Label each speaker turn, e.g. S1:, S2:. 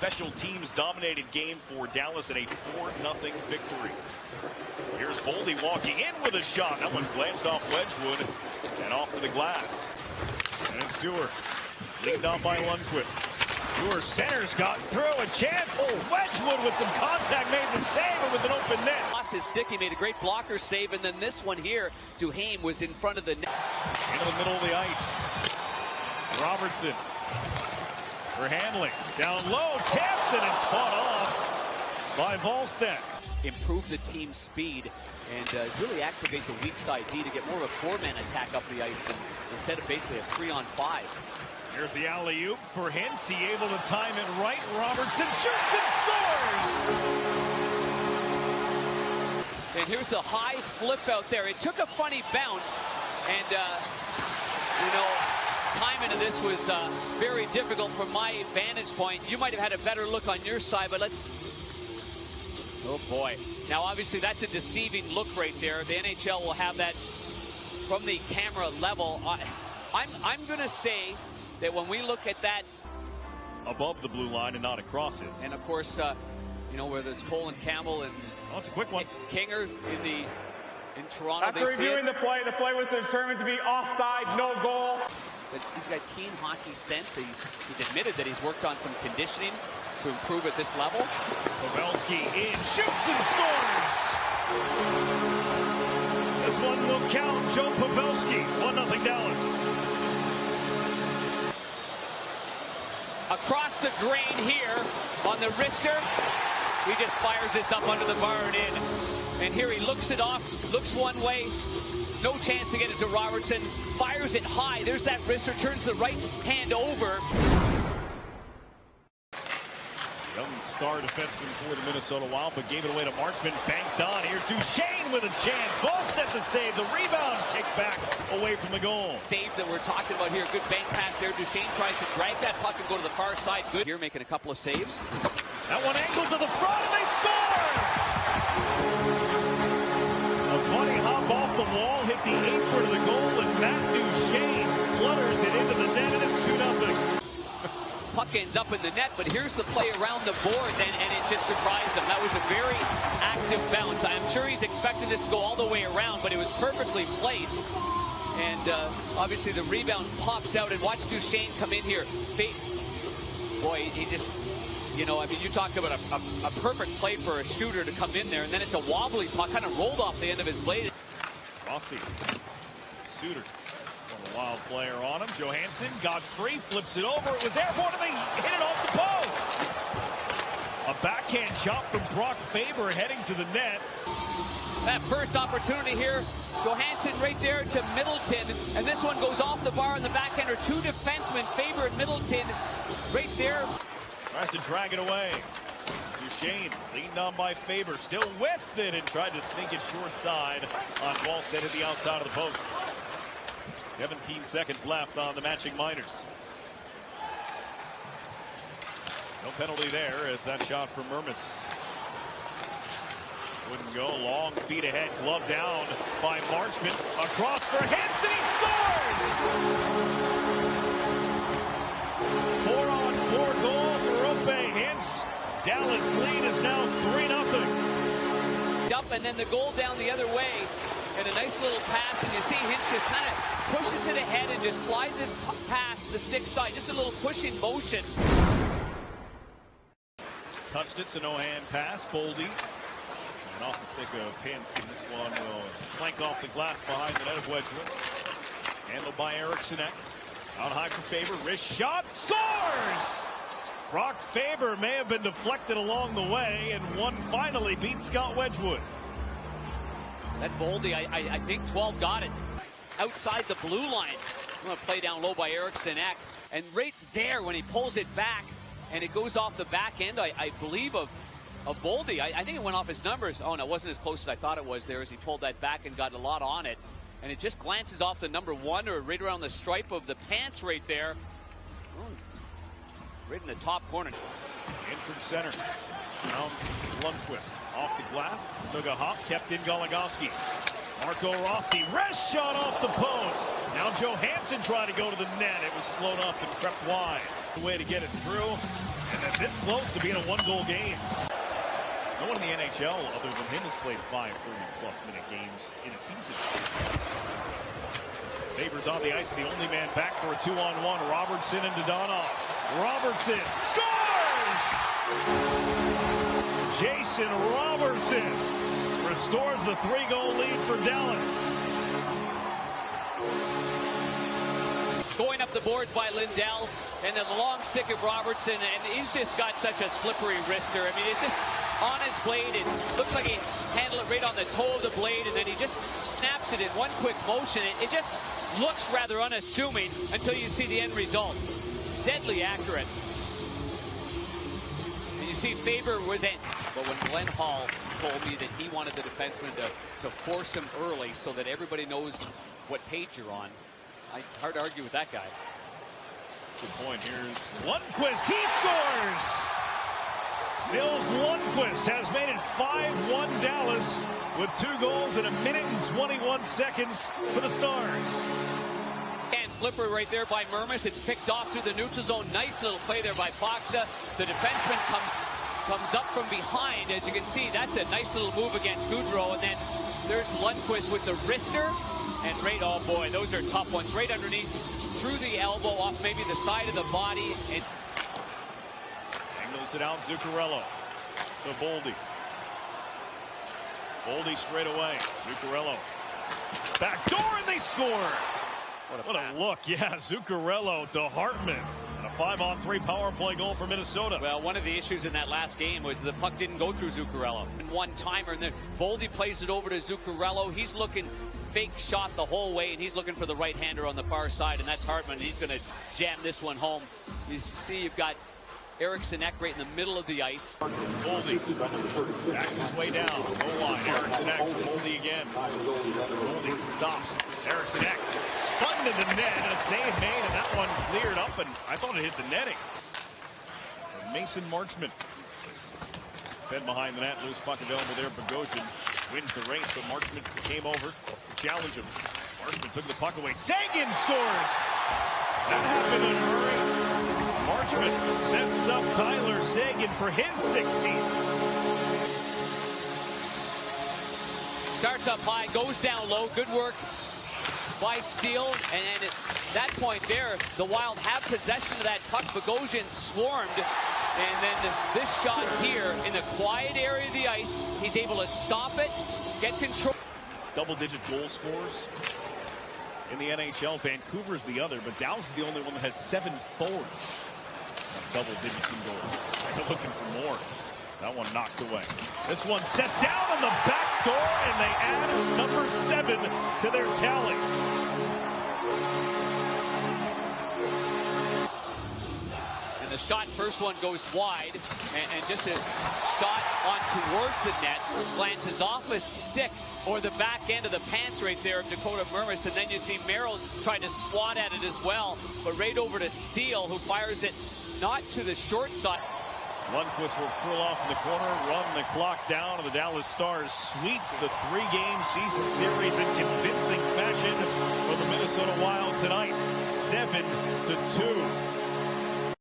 S1: Special teams dominated game for Dallas in a 4-0 victory. Here's Boldy walking in with a shot. That one glanced off Wedgwood and off to the glass. And it's Stewart, leaned on by Lundqvist. Stewart centers, got through, a chance. Oh, Wedgwood with some contact, made the save, and with an open net.
S2: Lost his stick, he made a great blocker save, and then this one here, Duhaime was in front of the net.
S1: Into the middle of the ice. Robertson for handling. Down low, tapped, and it's fought off by Volstead.
S2: Improve the team's speed and really activate the weak side D to get more of a four-man attack up the ice instead of basically a 3-on-5.
S1: Here's the alley-oop for Hensey, able to time it right. Robertson shoots and scores!
S2: And here's the high flip out there. It took a funny bounce, and timing of this was very difficult from my vantage point. You might have had a better look on your side, but let's... Oh boy. Now obviously that's a deceiving look right there. The NHL will have that from the camera level. I'm going to say that when we look at that
S1: above the blue line and not across it.
S2: And of course, whether it's Cole and Campbell and
S1: it's a quick one.
S2: Kinger in Toronto.
S3: After reviewing the play was determined to be offside, no goal.
S2: But he's got keen hockey sense. He's admitted that he's worked on some conditioning to improve at this level.
S1: Pavelski in, shoots and scores! This one will count. Joe Pavelski, 1-0 Dallas.
S2: Across the grain here on the wrister. He just fires this up under the bar and in. And here he looks it off, looks one way. No chance to get it to Robertson. Fires it high. There's that wrister, turns the right hand over.
S1: Young star defenseman for the Minnesota Wild, but gave it away to Marchman. Banked on. Here's Duchesne with a chance. Volstead to save. The rebound kick back away from the goal.
S2: Save that we're talking about here. Good bank pass there. Duchesne tries to drag that puck and go to the far side. Good here, making a couple of saves.
S1: That one angled to the front, and they score! A funny hop off the wall, hit the apron of the goal, and Matt Duchesne flutters it into the net, and it's 2-0.
S2: Puck ends up in the net, but here's the play around the boards, and it just surprised him. That was a very active bounce. I'm sure he's expecting this to go all the way around, but it was perfectly placed. And obviously the rebound pops out, and watch Duchesne come in here. Boy, he just... you talk about a perfect play for a shooter to come in there, and then it's a wobbly puck, kind of rolled off the end of his blade.
S1: Rossi, Suter, a Wild player on him. Johansson got free, flips it over. It was airborne, and they hit it off the post. A backhand chop from Brock Faber heading to the net.
S2: That first opportunity here, Johansson right there to Middleton, and this one goes off the bar in the backhander. Two defensemen, Faber and Middleton, right there.
S1: Tries to drag it away. Duchesne leaned on by Faber, still with it, and tried to sneak it short side on Volstead at the outside of the post. 17 seconds left on the matching minors. No penalty there as that shot from Mermis wouldn't go. Long feet ahead, glove down by Marchman. Across for Hens, and he scores! 4-on-4 goal for Ope Hens. Dallas lead is now 3-0.
S2: Up and then the goal down the other way. And a nice little pass, and you see Hintz just kind of pushes it ahead and just slides his pass to the stick side. Just a little pushing motion.
S1: Touched it, so no hand pass. Boldy. And off the stick of Hintz, and this one will flank off the glass behind the net of Wedgwood. Handled by Eriksson. Out high for Faber. Wrist shot. Scores! Brock Faber may have been deflected along the way, and one finally beat Scott Wedgwood.
S2: That Boldy, I think 12 got it. Outside the blue line. I'm going to play down low by Eriksson. And right there when he pulls it back and it goes off the back end, I believe, of Boldy. I think it went off his numbers. Oh, no, it wasn't as close as I thought it was there as he pulled that back and got a lot on it. And it just glances off the number one or right around the stripe of the pants right there. Oh, right in the top corner.
S1: In from center. Now Lundqvist off the glass. Took a hop. Kept in Goligoski. Marco Rossi. Wrist shot off the post. Now Johansson tried to go to the net. It was slowed up and crept wide. The way to get it through. And then this close to being a one-goal game. No one in the NHL other than him has played 5 30-plus minute games in a season. Favors on the ice, the only man back for a 2-on-1. Robertson and Dodonov. Robertson scores! Jason Robertson restores the 3-goal lead for Dallas.
S2: Going up the boards by Lindell, and then the long stick of Robertson, and he's just got such a slippery wrister. I mean, it's just on his blade. It looks like he handled it right on the toe of the blade, and then he just snaps it in one quick motion. It just looks rather unassuming until you see the end result. Deadly accurate. And you see Faber was in. But when Glenn Hall told me that he wanted the defenseman to force him early so that everybody knows what page you're on, hard to argue with that guy.
S1: Good point. Here's Lundqvist. He scores! Nils Lundqvist has made it 5-1 Dallas with 2 goals in 1 minute and 21 seconds for the Stars.
S2: And flipper right there by Mermis. It's picked off through the neutral zone. Nice little play there by Faksa. The defenseman comes up from behind. As you can see, that's a nice little move against Goudreau. And then there's Lundqvist with the wrister. And right, oh boy, those are tough ones. Right underneath, through the elbow, off maybe the side of the body. And
S1: angles it out, Zuccarello to Boldy. Boldy straight away. Zuccarello. Back door, and they score. What a look. Yeah, Zuccarello to Hartman. And a 5-on-3 power play goal for Minnesota.
S2: Well, one of the issues in that last game was the puck didn't go through Zuccarello. One-timer, and then Boldy plays it over to Zuccarello. He's looking fake shot the whole way, and he's looking for the right-hander on the far side, and that's Hartman. He's going to jam this one home. You see you've got Eriksson Ek right in the middle of the ice.
S1: Boldy backs his way down. Goal line. Eriksson Ek. Boldy again. Boldy stops. Eriksson Ek spun to the net, and a save made, and that one cleared up, and I thought it hit the netting. Mason Marchment fed behind the net. Loose puck available there. Bogosian wins the race, but Marchment came over to challenge him. Marchment took the puck away. Seguin scores! That happened in a hurry. Marchment sets up Tyler Seguin for his 16th.
S2: Starts up high, goes down low. Good work by Steele. And at that point there, the Wild have possession of that puck. Bogosian swarmed. And then this shot here in the quiet area of the ice, he's able to stop it, get control.
S1: Double-digit goal scorers in the NHL. Vancouver's the other, but Dallas is the only one that has 7 forwards. Double digits in goals. They're looking for more. That one knocked away. This one set down on the back door, and they add number 7 to their tally.
S2: The shot, first one goes wide, and just a shot on towards the net, glances off a stick or the back end of the pants right there of Dakota Mermis, and then you see Merrill trying to swat at it as well, but right over to Steele, who fires it not to the short side.
S1: Lundqvist will curl off in the corner, run the clock down, and the Dallas Stars sweep the 3-game season series in convincing fashion for the Minnesota Wild tonight, 7-2.